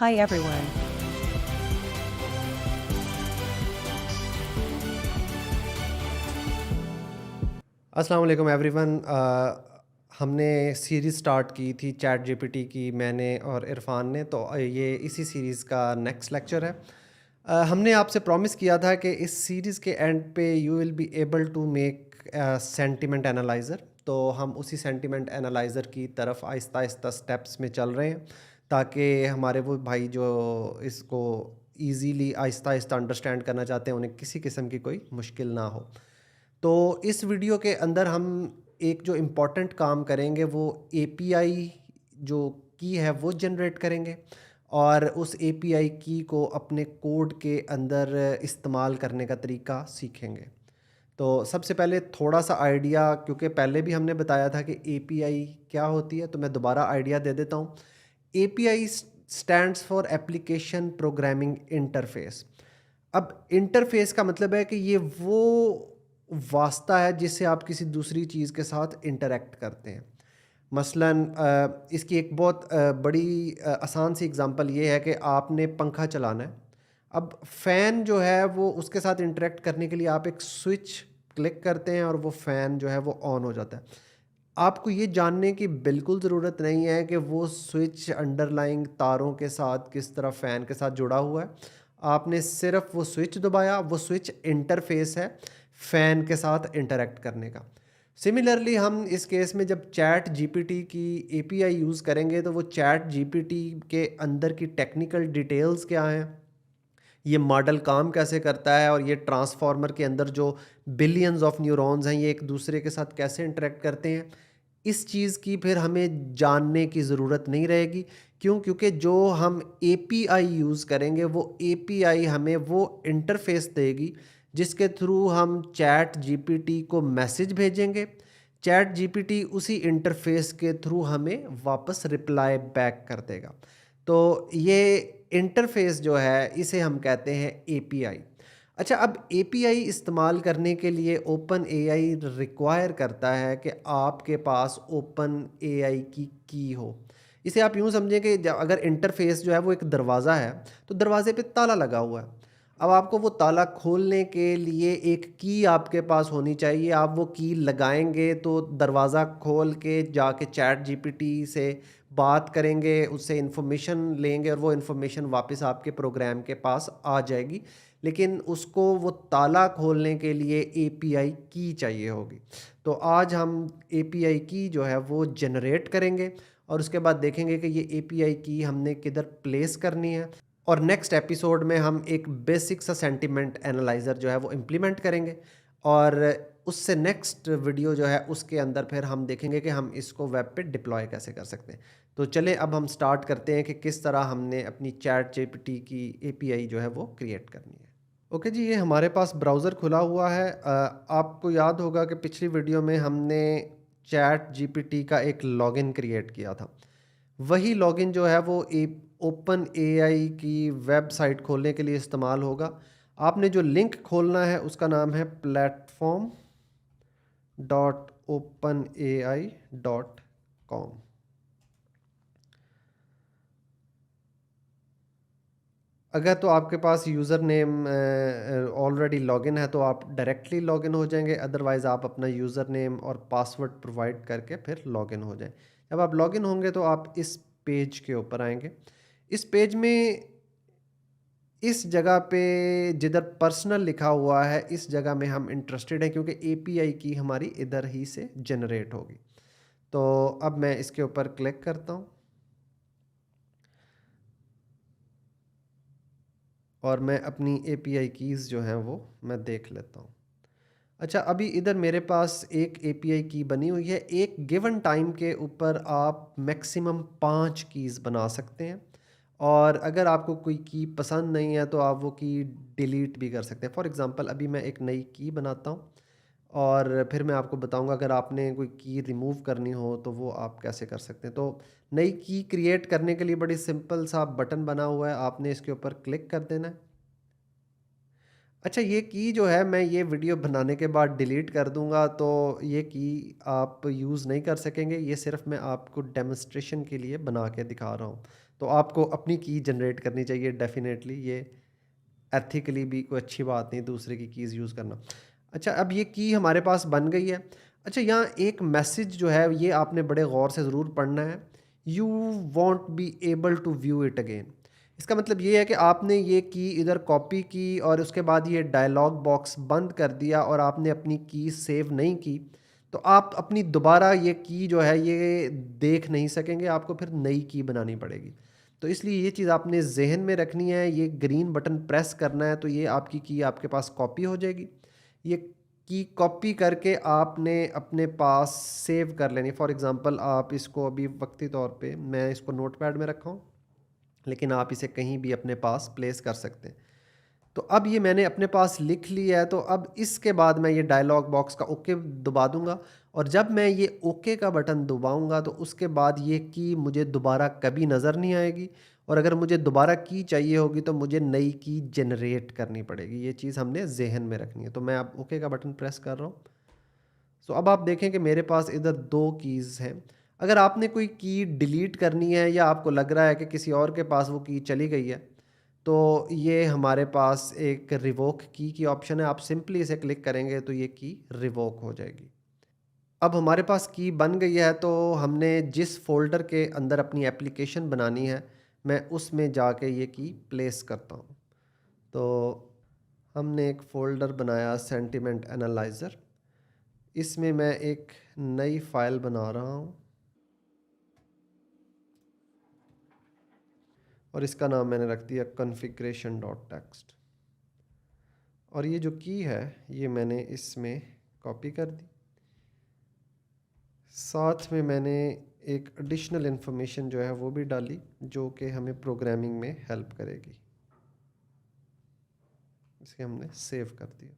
Hi everyone. अस्सलाम वालेकुम everyone. हमने सीरीज़ स्टार्ट की थी चैट जीपीटी की, मैंने और इरफान ने। तो ये इसी सीरीज़ का नेक्स्ट लेक्चर है। हमने आपसे प्रॉमिस किया था कि इस सीरीज़ के एंड पे you will be able to make sentiment analyser. तो हम उसी सेंटिमेंट एनालाइज़र की तरफ आहिस्ता आहिस्ता स्टेप्स में चल रहे हैं, ताकि हमारे वो भाई जो इसको ईज़िली आहिस्ता आहिस्ता अंडरस्टैंड करना चाहते हैं, उन्हें किसी किस्म की कोई मुश्किल ना हो। तो इस वीडियो के अंदर हम एक जो इम्पोर्टेंट काम करेंगे वो एपीआई जो की है वो जनरेट करेंगे, और उस एपीआई की को अपने कोड के अंदर इस्तेमाल करने का तरीका सीखेंगे। तो सबसे पहले थोड़ा सा आइडिया, क्योंकि पहले भी हमने बताया था कि एपीआई क्या होती है, तो मैं दोबारा आइडिया दे देता हूँ। API stands for application programming interface. अब इंटरफेस का मतलब है कि ये वो वास्ता है जिससे आप किसी दूसरी चीज़ के साथ इंटरेक्ट करते हैं। मसलन इसकी एक बहुत बड़ी आसान सी एग्ज़ाम्पल ये है कि आपने पंखा चलाना है। अब फ़ैन जो है वो उसके साथ इंटरेक्ट करने के लिए आप एक स्विच क्लिक करते हैं और वो फ़ैन जो है वो ऑन हो जाता है। आपको ये जानने की बिल्कुल ज़रूरत नहीं है कि वो स्विच अंडरलाइंग तारों के साथ किस तरह फ़ैन के साथ जुड़ा हुआ है। आपने सिर्फ़ वो स्विच दबाया, वो स्विच इंटरफ़ेस है फ़ैन के साथ इंटरैक्ट करने का। सिमिलरली हम इस केस में जब चैट जीपीटी की एपीआई यूज़ करेंगे, तो वो चैट जीपीटी के अंदर की टेक्निकल डिटेल्स क्या हैं, ये मॉडल काम कैसे करता है, और ये ट्रांसफार्मर के अंदर जो बिलियंस ऑफ न्यूरॉन्स हैं ये एक दूसरे के साथ कैसे इंटरेक्ट करते हैं, इस चीज़ की फिर हमें जानने की ज़रूरत नहीं रहेगी। क्यों? क्योंकि जो हम एपीआई यूज़ करेंगे वो एपीआई हमें वो इंटरफेस देगी जिसके थ्रू हम चैट जीपीटी को मैसेज भेजेंगे। चैट जीपीटी उसी इंटरफेस के थ्रू हमें वापस रिप्लाई बैक कर देगा। तो ये इंटरफेस जो है इसे हम कहते हैं एपीआई। अच्छा, अब एपीआई इस्तेमाल करने के लिए ओपन एआई रिक्वायर करता है कि आपके पास ओपन एआई की हो। इसे आप यूँ समझें कि अगर इंटरफेस जो है वो एक दरवाज़ा है, तो दरवाजे पे ताला लगा हुआ है। अब आपको वो ताला खोलने के लिए एक की आपके पास होनी चाहिए। आप वो की लगाएंगे तो दरवाज़ा खोल के जाके चैट जीपीटी से बात करेंगे, उससे इन्फॉर्मेशन लेंगे और वो इन्फॉर्मेशन वापस आपके प्रोग्राम के पास आ जाएगी। लेकिन उसको वो ताला खोलने के लिए एपीआई की चाहिए होगी। तो आज हम एपीआई की जो है वो जनरेट करेंगे, और उसके बाद देखेंगे कि ये एपीआई की हमने किधर प्लेस करनी है। और नेक्स्ट एपिसोड में हम एक बेसिक सा सेंटिमेंट एनालाइज़र जो है वो इम्प्लीमेंट करेंगे, और उससे नेक्स्ट वीडियो जो है उसके अंदर फिर हम देखेंगे कि हम इसको वेब पे डिप्लॉय कैसे कर सकते हैं। तो चलें अब हम स्टार्ट करते हैं कि किस तरह हमने अपनी चैट जीपीटी की एपीआई जो है वो क्रिएट करनी है। ओके जी, ये हमारे पास ब्राउज़र खुला हुआ है। आपको याद होगा कि पिछली वीडियो में हमने चैट जीपीटी का एक लॉगिन क्रिएट किया था। वही लॉगिन जो है वो ओपन एआई की वेबसाइट खोलने के लिए इस्तेमाल होगा। आपने जो लिंक खोलना है उसका नाम है platform.openai.com। अगर तो आपके पास यूज़र नेम ऑलरेडी लॉगिन है तो आप डायरेक्टली लॉगिन हो जाएंगे, अदरवाइज़ आप अपना यूज़र नेम और पासवर्ड प्रोवाइड करके फिर लॉगिन हो जाएं। जब आप लॉगिन होंगे तो आप इस पेज के ऊपर आएंगे। इस पेज में इस जगह पे जिधर पर्सनल लिखा हुआ है, इस जगह में हम इंटरेस्टेड हैं, क्योंकि एपीआई की हमारी इधर ही से जनरेट होगी। तो अब मैं इसके ऊपर क्लिक करता हूँ और मैं अपनी एपीआई कीज़ जो हैं वो मैं देख लेता हूँ। अच्छा, अभी इधर मेरे पास एक एपीआई की बनी हुई है। एक गिवन टाइम के ऊपर आप मैक्सिमम 5 कीज़ बना सकते हैं, और अगर आपको कोई की पसंद नहीं है तो आप वो की डिलीट भी कर सकते हैं। फॉर एग्ज़ाम्पल अभी मैं एक नई की बनाता हूँ, और फिर मैं आपको बताऊँगा अगर आपने कोई की रिमूव करनी हो तो वो आप कैसे कर सकते हैं। तो नई की क्रिएट करने के लिए बड़ी सिंपल सा बटन बना हुआ है, आपने इसके ऊपर क्लिक कर देना है। अच्छा, ये की जो है मैं ये वीडियो बनाने के बाद डिलीट कर दूँगा, तो ये की आप यूज़ नहीं कर सकेंगे। ये सिर्फ़ मैं आपको डेमोंस्ट्रेशन के लिए बना के दिखा रहा हूँ। तो आपको अपनी की जनरेट करनी चाहिए डेफ़िनेटली, ये एथिकली भी कोई अच्छी बात नहीं दूसरे की कीज़ यूज़ करना। अच्छा, अब ये की हमारे पास बन गई है। अच्छा, यहाँ एक मैसेज जो है ये आपने बड़े गौर से ज़रूर पढ़ना है। You won't be able to view it again. इसका मतलब ये है कि आपने ये की इधर कॉपी की और उसके बाद ये डायलॉग बॉक्स बंद कर दिया और आपने अपनी की सेव नहीं की, तो आप अपनी दोबारा ये की जो है ये देख नहीं सकेंगे, आपको फिर नई की बनानी पड़ेगी। तो इसलिए ये चीज़ आपने ज़हन में रखनी है, ये ग्रीन बटन प्रेस करना है तो ये आपकी की आपके पास कॉपी हो जाएगी। ये की कॉपी करके आपने अपने पास सेव कर लेनी। फॉर एग्ज़ाम्पल आप इसको अभी वक्ती तौर पे मैं इसको नोटपैड में रखा हूँ, लेकिन आप इसे कहीं भी अपने पास प्लेस कर सकते हैं। तो अब ये मैंने अपने पास लिख लिया है, तो अब इसके बाद मैं ये डायलॉग बॉक्स का ओके दबा दूँगा और जब मैं ये ओके का बटन दबाऊँगा तो उसके बाद ये की मुझे दोबारा कभी नज़र नहीं आएगी और अगर मुझे दोबारा की चाहिए होगी तो मुझे नई की जनरेट करनी पड़ेगी। ये चीज़ हमने ज़हन में रखनी है। तो मैं अब ओके का बटन प्रेस कर रहा हूँ। सो अब आप देखें कि मेरे पास इधर 2 कीज़ हैं। अगर आपने कोई की डिलीट करनी है या आपको लग रहा है कि किसी और के पास वो की चली गई है, तो ये हमारे पास एक रिवोक की ऑप्शन है। आप सिंपली इसे क्लिक करेंगे तो ये की रिवोक हो जाएगी। अब हमारे पास की बन गई है तो हमने जिस फ़ोल्डर के अंदर अपनी एप्लीकेशन बनानी है, मैं उसमें जाके ये की प्लेस करता हूँ। तो हमने एक फ़ोल्डर बनाया सेंटिमेंट एनालाइज़र, इसमें मैं एक नई फ़ाइल बना रहा हूँ और इसका नाम मैंने रख दिया कॉन्फ़िगरेशन डॉट टेक्स्ट और ये जो की है ये मैंने इसमें कॉपी कर दी। साथ में मैंने एक एडिशनल इन्फॉर्मेशन जो है वो भी डाली जो कि हमें प्रोग्रामिंग में हेल्प करेगी। इसे हमने सेव कर दिया।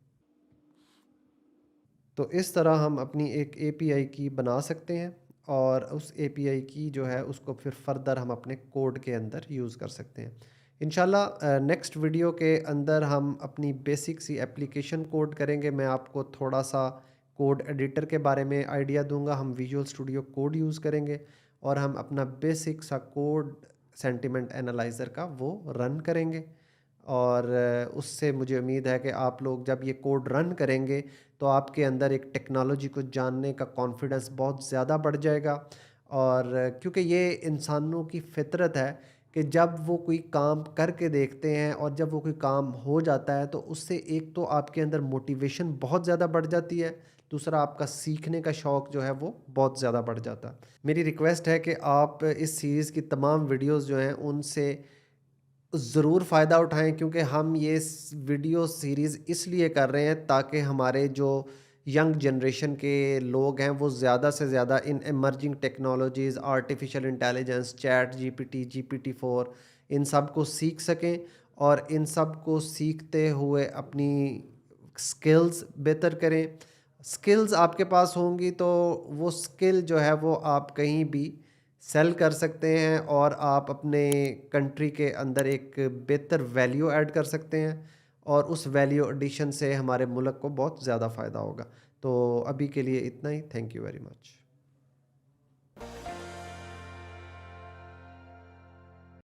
तो इस तरह हम अपनी एक एपीआई की बना सकते हैं और उस एपीआई की जो है उसको फिर फर्दर हम अपने कोड के अंदर यूज़ कर सकते हैं। इंशाल्लाह नेक्स्ट वीडियो के अंदर हम अपनी बेसिक सी एप्लीकेशन कोड करेंगे। मैं आपको थोड़ा सा कोड एडिटर के बारे में आइडिया दूंगा। हम विजुअल स्टूडियो कोड यूज़ करेंगे और हम अपना बेसिक सा कोड सेंटिमेंट एनालाइज़र का वो रन करेंगे और उससे मुझे उम्मीद है कि आप लोग जब ये कोड रन करेंगे तो आपके अंदर एक टेक्नोलॉजी को जानने का कॉन्फिडेंस बहुत ज़्यादा बढ़ जाएगा और क्योंकि ये इंसानों की फितरत है कि जब वो कोई काम करके देखते हैं और जब वो कोई काम हो जाता है तो उससे एक तो आपके अंदर मोटिवेशन बहुत ज़्यादा बढ़ जाती है, दूसरा आपका सीखने का शौक़ जो है वो बहुत ज़्यादा बढ़ जाता है। मेरी रिक्वेस्ट है कि आप इस सीरीज़ की तमाम वीडियोज़ जो हैं उनसे ज़रूर फ़ायदा उठाएँ क्योंकि हम ये वीडियो सीरीज़ इसलिए कर रहे हैं ताकि हमारे जो यंग जनरेशन के लोग हैं वो ज़्यादा से ज़्यादा इन emerging technologies, artificial intelligence, chat GPT, GPT 4 इन सब को सीख सकें और इन सब को सीखते हुए अपनी स्किल्स बेहतर करें। स्किल्स आपके पास होंगी तो वो स्किल जो है वो आप कहीं भी सेल कर सकते हैं और आप अपने कंट्री के अंदर एक बेहतर वैल्यू ऐड कर सकते हैं और उस वैल्यू एडिशन से हमारे मुल्क को बहुत ज़्यादा फ़ायदा होगा। तो अभी के लिए इतना ही। Thank you very much.